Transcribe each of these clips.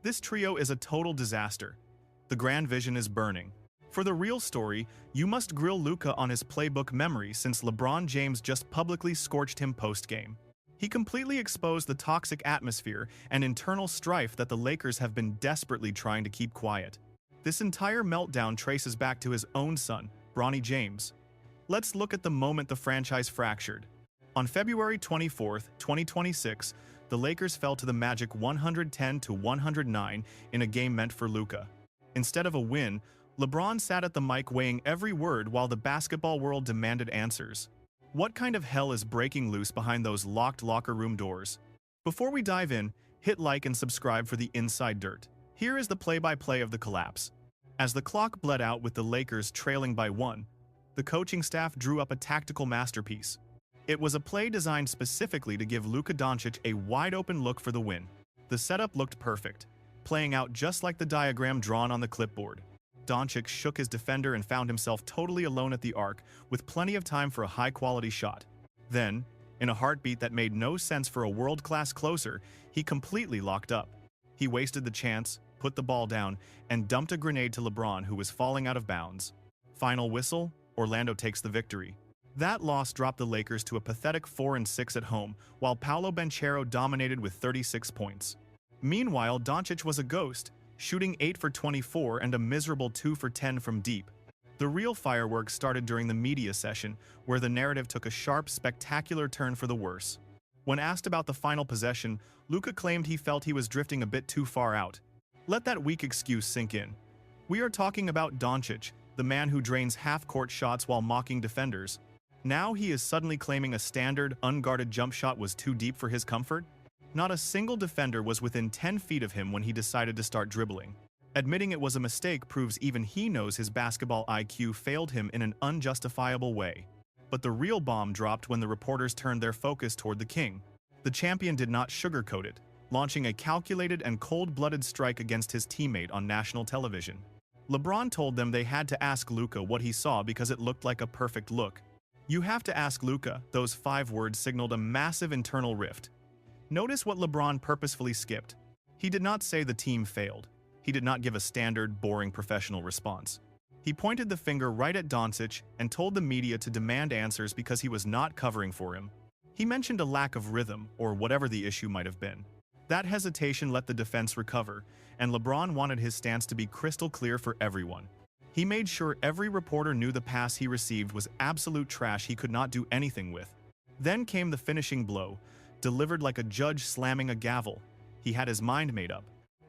This trio is a total disaster. The grand vision is burning. For the real story, you must grill Luka on his playbook memory since LeBron James just publicly scorched him post-game. He completely exposed the toxic atmosphere and internal strife that the Lakers have been desperately trying to keep quiet. This entire meltdown traces back to his own son, Bronny James. Let's look at the moment the franchise fractured. On February 24, 2026, the Lakers fell to the Magic 110-109 in a game meant for Luka. Instead of a win, LeBron sat at the mic weighing every word while the basketball world demanded answers. What kind of hell is breaking loose behind those locked locker room doors? Before we dive in, hit like and subscribe for the inside dirt. Here is the play-by-play of the collapse. As the clock bled out with the Lakers trailing by 1, the coaching staff drew up a tactical masterpiece. It was a play designed specifically to give Luka Dončić a wide-open look for the win. The setup looked perfect, playing out just like the diagram drawn on the clipboard. Dončić shook his defender and found himself totally alone at the arc, with plenty of time for a high-quality shot. Then, in a heartbeat that made no sense for a world-class closer, he completely locked up. He wasted the chance, put the ball down, and dumped a grenade to LeBron, who was falling out of bounds. Final whistle, Orlando takes the victory. That loss dropped the Lakers to a pathetic 4-6 at home, while Paolo Banchero dominated with 36 points. Meanwhile, Dončić was a ghost, shooting 8 for 24 and a miserable 2 for 10 from deep. The real fireworks started during the media session, where the narrative took a sharp, spectacular turn for the worse. When asked about the final possession, Luka claimed he felt he was drifting a bit too far out. Let that weak excuse sink in. We are talking about Dončić, the man who drains half-court shots while mocking defenders. Now he is suddenly claiming a standard, unguarded jump shot was too deep for his comfort? Not a single defender was within 10 feet of him when he decided to start dribbling. Admitting it was a mistake proves even he knows his basketball IQ failed him in an unjustifiable way. But the real bomb dropped when the reporters turned their focus toward the king. The champion did not sugarcoat it, launching a calculated and cold-blooded strike against his teammate on national television. LeBron told them they had to ask Luka what he saw because it looked like a perfect look. You have to ask Luka, those 5 words signaled a massive internal rift. Notice what LeBron purposefully skipped. He did not say the team failed. He did not give a standard, boring professional response. He pointed the finger right at Dončić and told the media to demand answers because he was not covering for him. He mentioned a lack of rhythm, or whatever the issue might have been. That hesitation let the defense recover, and LeBron wanted his stance to be crystal clear for everyone. He made sure every reporter knew the pass he received was absolute trash he could not do anything with. Then came the finishing blow, delivered like a judge slamming a gavel. He had his mind made up.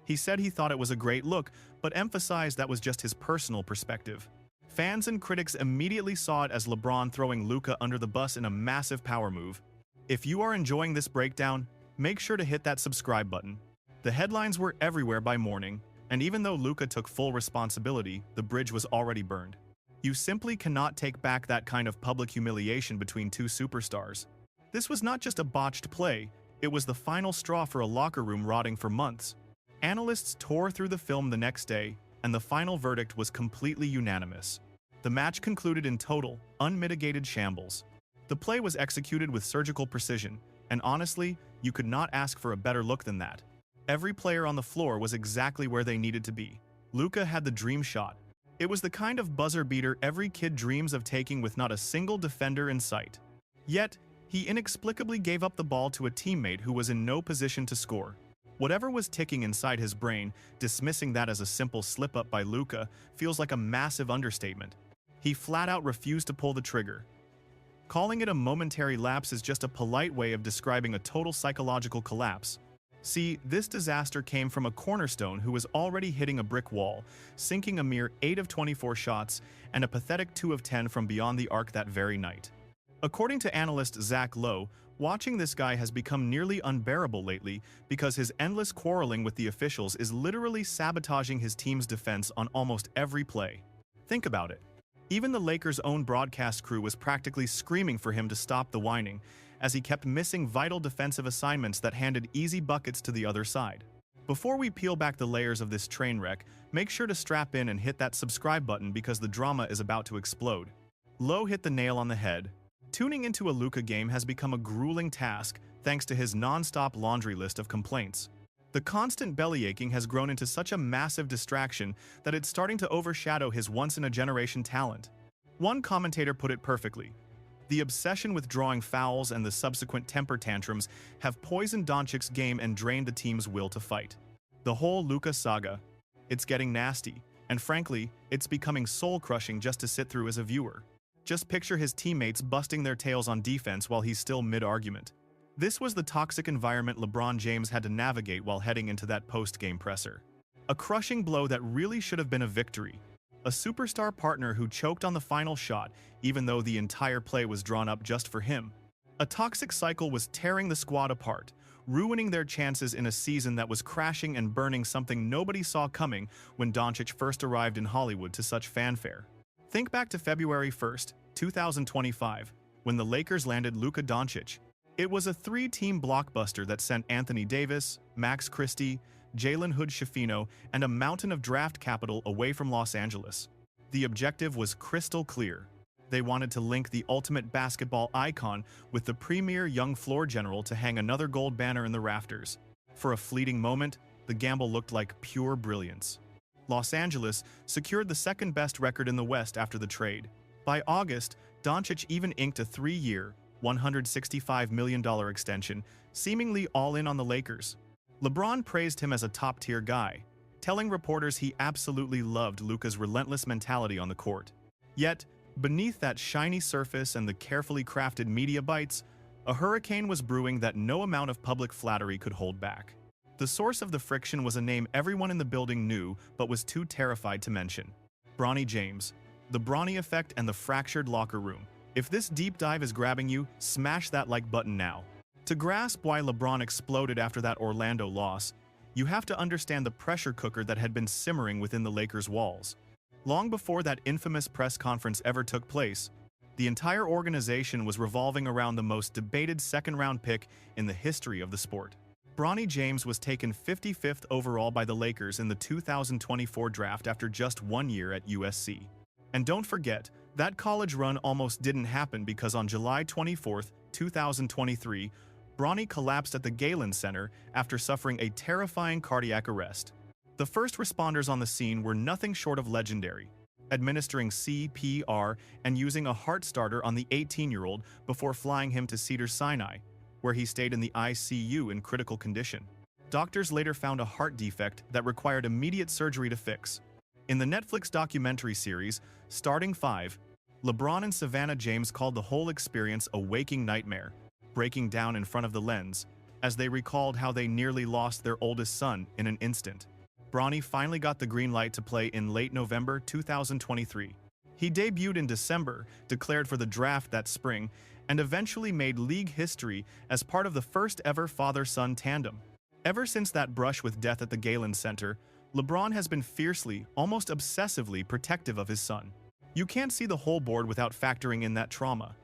He said he thought it was a great look, but emphasized that was just his personal perspective. Fans and critics immediately saw it as LeBron throwing Luka under the bus in a massive power move. If you are enjoying this breakdown, make sure to hit that subscribe button. The headlines were everywhere by morning, and even though Luka took full responsibility, the bridge was already burned. You simply cannot take back that kind of public humiliation between two superstars. This was not just a botched play, it was the final straw for a locker room rotting for months. Analysts tore through the film the next day, and the final verdict was completely unanimous. The match concluded in total, unmitigated shambles. The play was executed with surgical precision, and honestly, you could not ask for a better look than that. Every player on the floor was exactly where they needed to be. Luka had the dream shot. It was the kind of buzzer beater every kid dreams of taking with not a single defender in sight. Yet, he inexplicably gave up the ball to a teammate who was in no position to score. Whatever was ticking inside his brain, dismissing that as a simple slip-up by Luka, feels like a massive understatement. He flat-out refused to pull the trigger. Calling it a momentary lapse is just a polite way of describing a total psychological collapse. See, this disaster came from a cornerstone who was already hitting a brick wall, sinking a mere 8 of 24 shots and a pathetic 2 of 10 from beyond the arc that very night. According to analyst Zach Lowe, watching this guy has become nearly unbearable lately because his endless quarreling with the officials is literally sabotaging his team's defense on almost every play. Think about it. Even the Lakers' own broadcast crew was practically screaming for him to stop the whining, as he kept missing vital defensive assignments that handed easy buckets to the other side. Before we peel back the layers of this train wreck, make sure to strap in and hit that subscribe button because the drama is about to explode. Lowe hit the nail on the head. Tuning into a Luka game has become a grueling task thanks to his non-stop laundry list of complaints. The constant bellyaching has grown into such a massive distraction that it's starting to overshadow his once-in-a-generation talent. One commentator put it perfectly. The obsession with drawing fouls and the subsequent temper tantrums have poisoned Dončić's game and drained the team's will to fight. The whole Luka saga, it's getting nasty, and frankly, it's becoming soul-crushing just to sit through as a viewer. Just picture his teammates busting their tails on defense while he's still mid-argument. This was the toxic environment LeBron James had to navigate while heading into that post-game presser. A crushing blow that really should have been a victory. A superstar partner who choked on the final shot, even though the entire play was drawn up just for him. A toxic cycle was tearing the squad apart, ruining their chances in a season that was crashing and burning, something nobody saw coming when Dončić first arrived in Hollywood to such fanfare. Think back to February 1st, 2025, when the Lakers landed Luka Dončić. It was a three-team blockbuster that sent Anthony Davis, Max Christie, Jalen Hood-Schifino, and a mountain of draft capital away from Los Angeles. The objective was crystal clear. They wanted to link the ultimate basketball icon with the premier young floor general to hang another gold banner in the rafters. For a fleeting moment, the gamble looked like pure brilliance. Los Angeles secured the second-best record in the West after the trade. By August, Dončić even inked a 3-year, $165 million extension, seemingly all in on the Lakers. LeBron praised him as a top-tier guy, telling reporters he absolutely loved Luka's relentless mentality on the court. Yet, beneath that shiny surface and the carefully crafted media bites, a hurricane was brewing that no amount of public flattery could hold back. The source of the friction was a name everyone in the building knew but was too terrified to mention. Bronny James. The Bronny effect and the fractured locker room. If this deep dive is grabbing you, smash that like button now. To grasp why LeBron exploded after that Orlando loss, you have to understand the pressure cooker that had been simmering within the Lakers' walls. Long before that infamous press conference ever took place, the entire organization was revolving around the most debated second-round pick in the history of the sport. Bronny James was taken 55th overall by the Lakers in the 2024 draft after just 1 year at USC. And don't forget, that college run almost didn't happen because on July 24, 2023, Bronny collapsed at the Galen Center after suffering a terrifying cardiac arrest. The first responders on the scene were nothing short of legendary, administering CPR and using a heart starter on the 18-year-old before flying him to Cedars-Sinai, where he stayed in the ICU in critical condition. Doctors later found a heart defect that required immediate surgery to fix. In the Netflix documentary series, Starting 5, LeBron and Savannah James called the whole experience a waking nightmare, breaking down in front of the lens, as they recalled how they nearly lost their oldest son in an instant. Bronny finally got the green light to play in late November 2023. He debuted in December, declared for the draft that spring, and eventually made league history as part of the first-ever father-son tandem. Ever since that brush with death at the Galen Center, LeBron has been fiercely, almost obsessively protective of his son. You can't see the whole board without factoring in that trauma.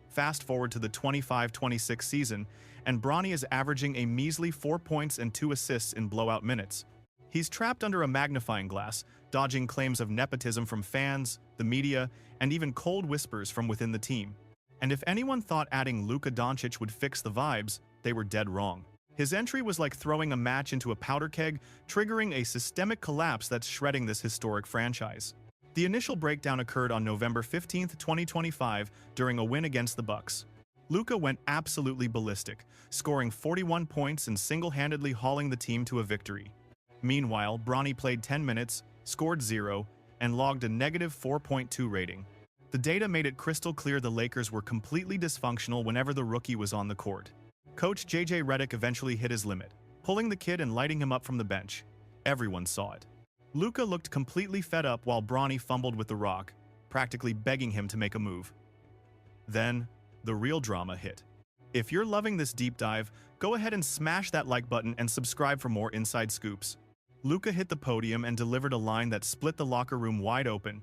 Fast forward to the 25-26 season, and Bronny is averaging a measly 4 points and 2 assists in blowout minutes. He's trapped under a magnifying glass, dodging claims of nepotism from fans, the media, and even cold whispers from within the team. And if anyone thought adding Luka Dončić would fix the vibes, they were dead wrong. His entry was like throwing a match into a powder keg, triggering a systemic collapse that's shredding this historic franchise. The initial breakdown occurred on November 15, 2025, during a win against the Bucks. Luka went absolutely ballistic, scoring 41 points and single-handedly hauling the team to a victory. Meanwhile, Bronny played 10 minutes, scored 0, and logged a negative 4.2 rating. The data made it crystal clear the Lakers were completely dysfunctional whenever the rookie was on the court. Coach J.J. Redick eventually hit his limit, pulling the kid and lighting him up from the bench. Everyone saw it. Luka looked completely fed up while Bronny fumbled with the rock, practically begging him to make a move. Then, the real drama hit. If you're loving this deep dive, go ahead and smash that like button and subscribe for more inside scoops. Luka hit the podium and delivered a line that split the locker room wide open.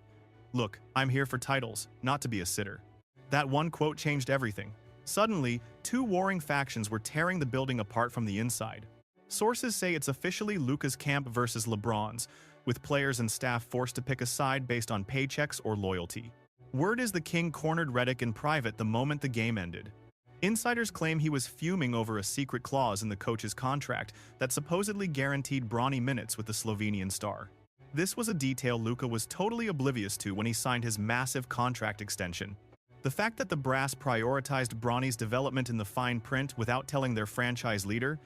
"Look, I'm here for titles, not to be a sitter." That one quote changed everything. Suddenly, two warring factions were tearing the building apart from the inside. Sources say it's officially Luka's camp versus LeBron's, with players and staff forced to pick a side based on paychecks or loyalty. Word is the King cornered Redick in private the moment the game ended. Insiders claim he was fuming over a secret clause in the coach's contract that supposedly guaranteed Bronny minutes with the Slovenian star. This was a detail Luka was totally oblivious to when he signed his massive contract extension. The fact that the brass prioritized Bronny's development in the fine print without telling their franchise leader,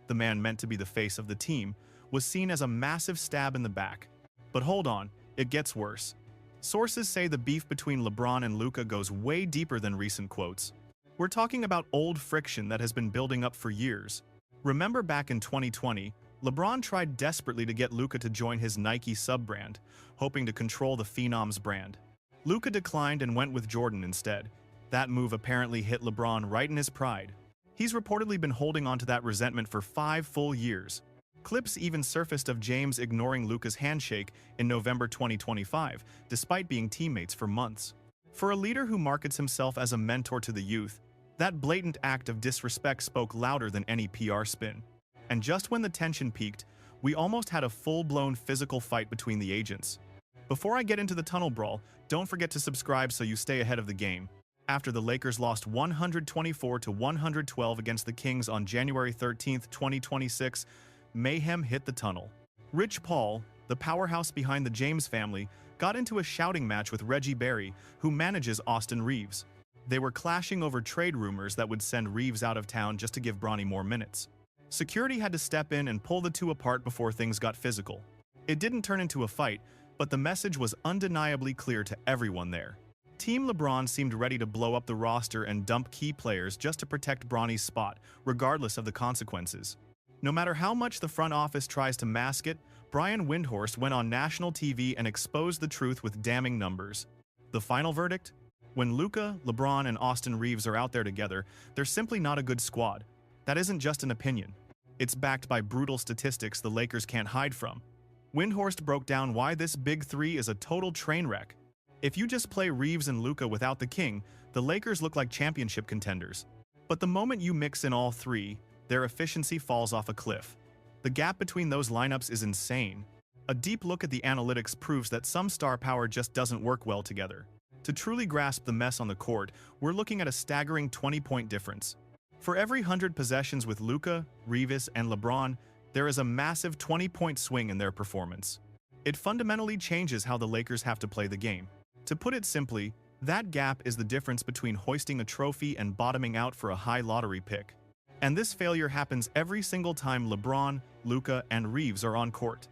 the man meant to be the face of the team, was seen as a massive stab in the back. But hold on, it gets worse. Sources say the beef between LeBron and Luka goes way deeper than recent quotes. We're talking about old friction that has been building up for years. Remember back in 2020, LeBron tried desperately to get Luka to join his Nike sub-brand, hoping to control the Phenom's brand. Luka declined and went with Jordan instead. That move apparently hit LeBron right in his pride. He's reportedly been holding on to that resentment for 5 full years. Clips even surfaced of James ignoring Luka's handshake in November 2025, despite being teammates for months. For a leader who markets himself as a mentor to the youth, that blatant act of disrespect spoke louder than any PR spin. And just when the tension peaked, we almost had a full-blown physical fight between the agents. Before I get into the tunnel brawl, don't forget to subscribe so you stay ahead of the game. After the Lakers lost 124-112 against the Kings on January 13, 2026, mayhem hit the tunnel. Rich Paul, the powerhouse behind the James family, got into a shouting match with Reggie Berry, who manages Austin Reeves. They were clashing over trade rumors that would send Reeves out of town just to give Bronny more minutes. Security had to step in and pull the two apart before things got physical. It didn't turn into a fight, but the message was undeniably clear to everyone there. Team LeBron seemed ready to blow up the roster and dump key players just to protect Bronny's spot, regardless of the consequences. No matter how much the front office tries to mask it, Brian Windhorst went on national TV and exposed the truth with damning numbers. The final verdict? When Luka, LeBron, and Austin Reeves are out there together, they're simply not a good squad. That isn't just an opinion. It's backed by brutal statistics the Lakers can't hide from. Windhorst broke down why this big three is a total train wreck. If you just play Reeves and Luka without the king, the Lakers look like championship contenders. But the moment you mix in all three, their efficiency falls off a cliff. The gap between those lineups is insane. A deep look at the analytics proves that some star power just doesn't work well together. To truly grasp the mess on the court, we're looking at a staggering 20-point difference. For every 100 possessions with Luka, Reeves, and LeBron, there is a massive 20-point swing in their performance. It fundamentally changes how the Lakers have to play the game. To put it simply, that gap is the difference between hoisting a trophy and bottoming out for a high lottery pick. And this failure happens every single time LeBron, Luka, and Reeves are on court.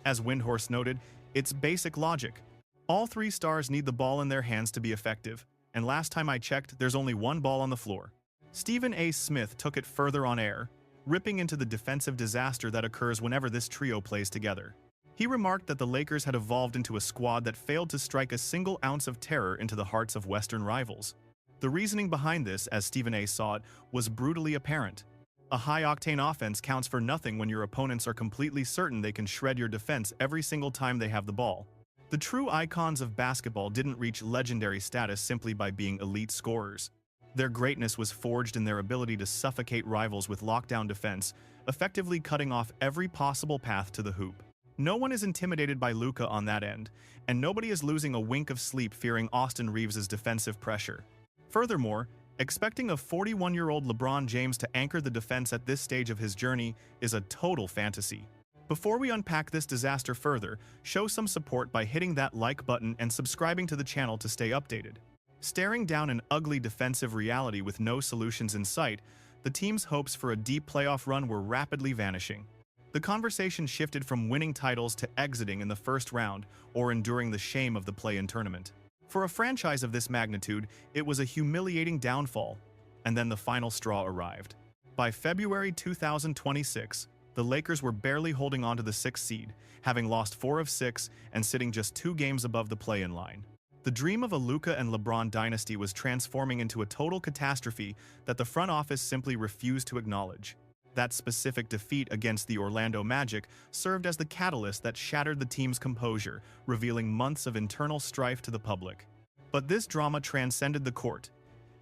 As Windhorst noted, it's basic logic. All three stars need the ball in their hands to be effective, and last time I checked, there's only one ball on the floor. Stephen A. Smith took it further on air, ripping into the defensive disaster that occurs whenever this trio plays together. He remarked that the Lakers had evolved into a squad that failed to strike a single ounce of terror into the hearts of Western rivals. The reasoning behind this, as Stephen A. saw it, was brutally apparent. A high-octane offense counts for nothing when your opponents are completely certain they can shred your defense every single time they have the ball. The true icons of basketball didn't reach legendary status simply by being elite scorers. Their greatness was forged in their ability to suffocate rivals with lockdown defense, effectively cutting off every possible path to the hoop. No one is intimidated by Luka on that end, and nobody is losing a wink of sleep fearing Austin Reeves' defensive pressure. Furthermore, expecting a 41-year-old LeBron James to anchor the defense at this stage of his journey is a total fantasy. Before we unpack this disaster further, show some support by hitting that like button and subscribing to the channel to stay updated. Staring down an ugly defensive reality with no solutions in sight, the team's hopes for a deep playoff run were rapidly vanishing. The conversation shifted from winning titles to exiting in the first round or enduring the shame of the play-in tournament. For a franchise of this magnitude, it was a humiliating downfall, and then the final straw arrived. By February 2026, the Lakers were barely holding on to the 6th seed, having lost 4 of 6 and sitting just 2 games above the play-in line. The dream of a Luka and LeBron dynasty was transforming into a total catastrophe that the front office simply refused to acknowledge. That specific defeat against the Orlando Magic served as the catalyst that shattered the team's composure, revealing months of internal strife to the public. But this drama transcended the court.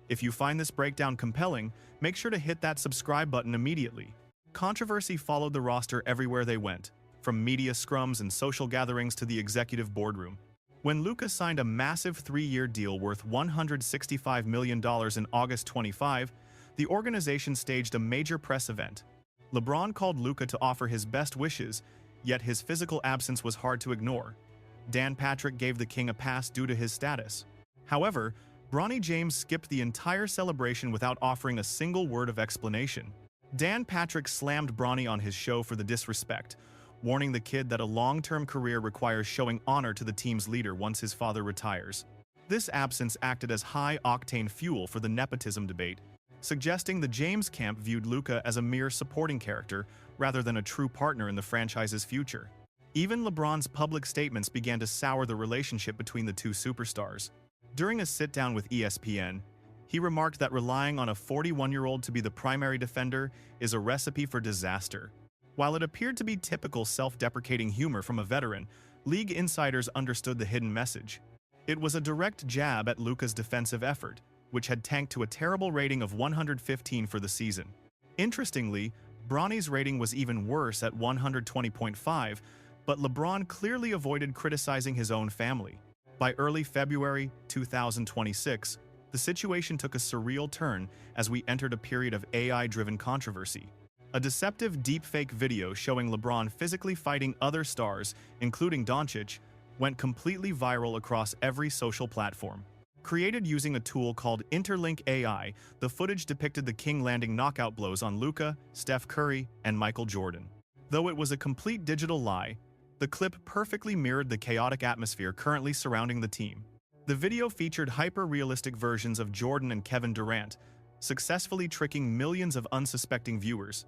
If you find this breakdown compelling, make sure to hit that subscribe button immediately. Controversy followed the roster everywhere they went, from media scrums and social gatherings to the executive boardroom. When Luka signed a massive 3-year deal worth $165 million in August 25, the organization staged a major press event. LeBron called Luka to offer his best wishes, yet his physical absence was hard to ignore. Dan Patrick gave the king a pass due to his status. However, Bronny James skipped the entire celebration without offering a single word of explanation. Dan Patrick slammed Bronny on his show for the disrespect, warning the kid that a long-term career requires showing honor to the team's leader once his father retires. This absence acted as high-octane fuel for the nepotism debate, suggesting the James camp viewed Luka as a mere supporting character rather than a true partner in the franchise's future. Even LeBron's public statements began to sour the relationship between the two superstars. During a sit-down with ESPN, he remarked that relying on a 41-year-old to be the primary defender is a recipe for disaster. While it appeared to be typical self-deprecating humor from a veteran, league insiders understood the hidden message. It was a direct jab at Luka's defensive effort, which had tanked to a terrible rating of 115 for the season. Interestingly, Bronny's rating was even worse at 120.5, but LeBron clearly avoided criticizing his own family. By early February 2026, the situation took a surreal turn as we entered a period of AI-driven controversy. A deceptive deepfake video showing LeBron physically fighting other stars, including Dončić, went completely viral across every social platform. Created using a tool called Interlink AI, the footage depicted the king landing knockout blows on Luka, Steph Curry, and Michael Jordan. Though it was a complete digital lie, the clip perfectly mirrored the chaotic atmosphere currently surrounding the team. The video featured hyper-realistic versions of Jordan and Kevin Durant, successfully tricking millions of unsuspecting viewers.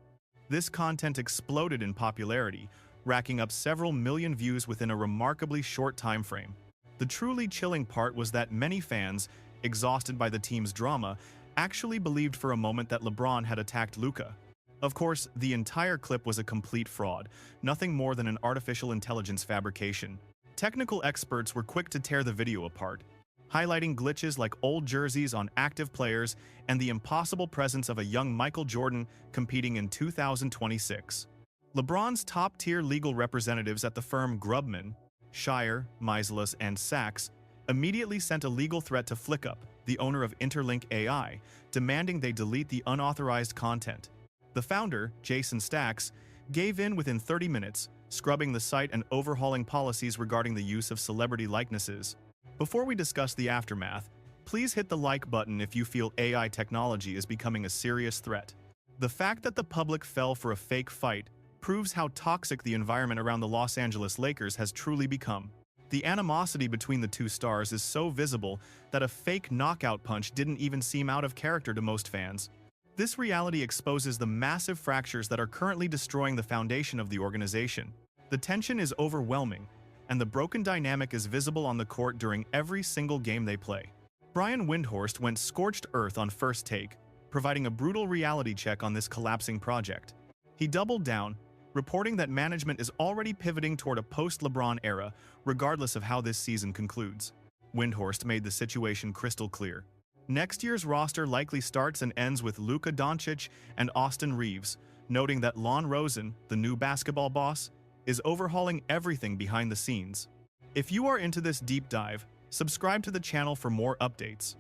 This content exploded in popularity, racking up several million views within a remarkably short time frame. The truly chilling part was that many fans, exhausted by the team's drama, actually believed for a moment that LeBron had attacked Luka. Of course, the entire clip was a complete fraud, nothing more than an artificial intelligence fabrication. Technical experts were quick to tear the video apart, highlighting glitches like old jerseys on active players and the impossible presence of a young Michael Jordan competing in 2026. LeBron's top-tier legal representatives at the firm Grubman, Shire, Meiselas, and Sachs immediately sent a legal threat to FlickUp, the owner of Interlink AI, demanding they delete the unauthorized content. The founder, Jason Stax, gave in within 30 minutes, scrubbing the site and overhauling policies regarding the use of celebrity likenesses. Before we discuss the aftermath, please hit the like button if you feel AI technology is becoming a serious threat. The fact that the public fell for a fake fight proves how toxic the environment around the Los Angeles Lakers has truly become. The animosity between the two stars is so visible that a fake knockout punch didn't even seem out of character to most fans. This reality exposes the massive fractures that are currently destroying the foundation of the organization. The tension is overwhelming, and the broken dynamic is visible on the court during every single game they play. Brian Windhorst went scorched earth on First Take, providing a brutal reality check on this collapsing project. He doubled down, reporting that management is already pivoting toward a post-LeBron era, regardless of how this season concludes. Windhorst made the situation crystal clear. Next year's roster likely starts and ends with Luka Dončić and Austin Reeves, noting that Lon Rosen, the new basketball boss, is overhauling everything behind the scenes. If you are into this deep dive, subscribe to the channel for more updates.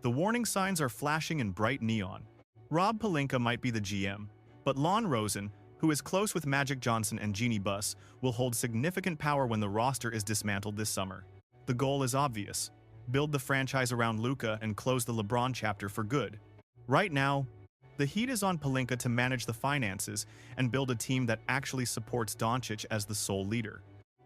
The warning signs are flashing in bright neon. Rob Pelinka might be the GM, but Lon Rosen, who is close with Magic Johnson and Jeannie Buss, will hold significant power when the roster is dismantled this summer. The goal is obvious: build the franchise around Luka and close the LeBron chapter for good. Right now, the heat is on Pelinka to manage the finances and build a team that actually supports Dončić as the sole leader.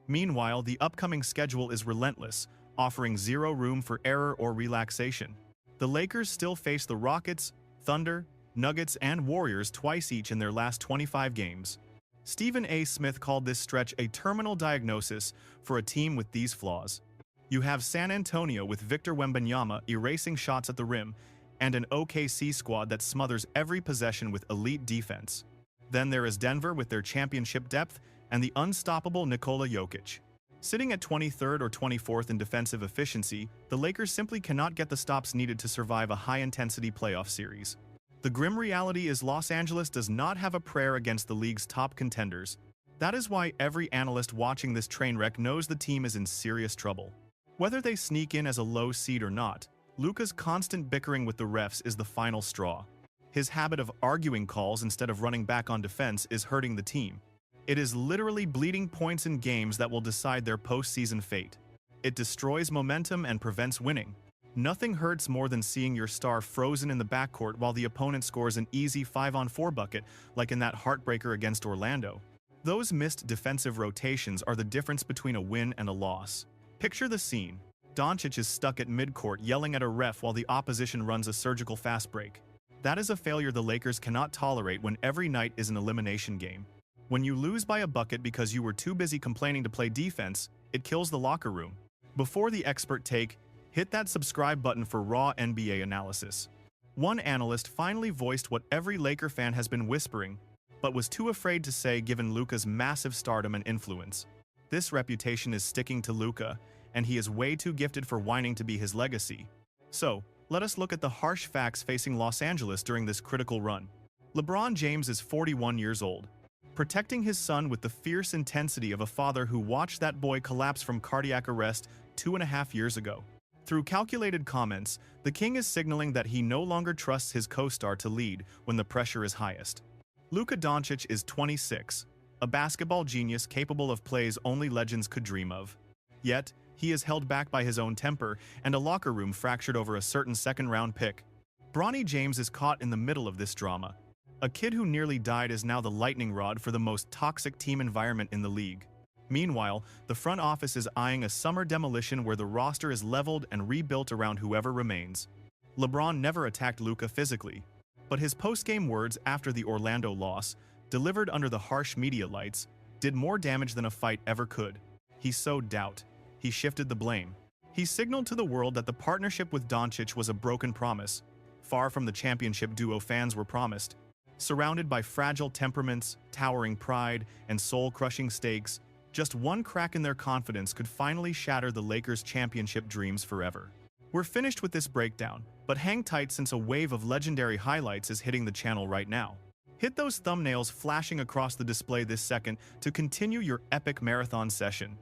Meanwhile, the upcoming schedule is relentless, offering zero room for error or relaxation. The Lakers still face the Rockets, Thunder, Nuggets, and Warriors twice each in their last 25 games. Stephen A. Smith called this stretch a terminal diagnosis for a team with these flaws. You have San Antonio with Victor Wembanyama erasing shots at the rim, and an OKC squad that smothers every possession with elite defense. Then there is Denver with their championship depth and the unstoppable Nikola Jokic. Sitting at 23rd or 24th in defensive efficiency, the Lakers simply cannot get the stops needed to survive a high-intensity playoff series. The grim reality is Los Angeles does not have a prayer against the league's top contenders. That is why every analyst watching this train wreck knows the team is in serious trouble. Whether they sneak in as a low seed or not, Luka's constant bickering with the refs is the final straw. His habit of arguing calls instead of running back on defense is hurting the team. It is literally bleeding points in games that will decide their postseason fate. It destroys momentum and prevents winning. Nothing hurts more than seeing your star frozen in the backcourt while the opponent scores an easy 5-on-4 bucket, like in that heartbreaker against Orlando. Those missed defensive rotations are the difference between a win and a loss. Picture the scene. Dončić is stuck at midcourt yelling at a ref while the opposition runs a surgical fast break. That is a failure the Lakers cannot tolerate when every night is an elimination game. When you lose by a bucket because you were too busy complaining to play defense, it kills the locker room. Before the expert take, hit that subscribe button for raw NBA analysis. One analyst finally voiced what every Laker fan has been whispering, but was too afraid to say given Luka's massive stardom and influence. This reputation is sticking to Luka, and he is way too gifted for whining to be his legacy. So, let us look at the harsh facts facing Los Angeles during this critical run. LeBron James is 41 years old, protecting his son with the fierce intensity of a father who watched that boy collapse from cardiac arrest 2.5 years ago. Through calculated comments, the king is signaling that he no longer trusts his co-star to lead when the pressure is highest. Luka Dončić is 26, a basketball genius capable of plays only legends could dream of. Yet, he is held back by his own temper and a locker room fractured over a certain second-round pick. Bronny James is caught in the middle of this drama. A kid who nearly died is now the lightning rod for the most toxic team environment in the league. Meanwhile, the front office is eyeing a summer demolition where the roster is leveled and rebuilt around whoever remains. LeBron never attacked Luka physically, but his post-game words after the Orlando loss, delivered under the harsh media lights, did more damage than a fight ever could. He sowed doubt. He shifted the blame. He signaled to the world that the partnership with Dončić was a broken promise, far from the championship duo fans were promised. Surrounded by fragile temperaments, towering pride, and soul-crushing stakes, just one crack in their confidence could finally shatter the Lakers' championship dreams forever. We're finished with this breakdown, but hang tight since a wave of legendary highlights is hitting the channel right now. Hit those thumbnails flashing across the display this second to continue your epic marathon session.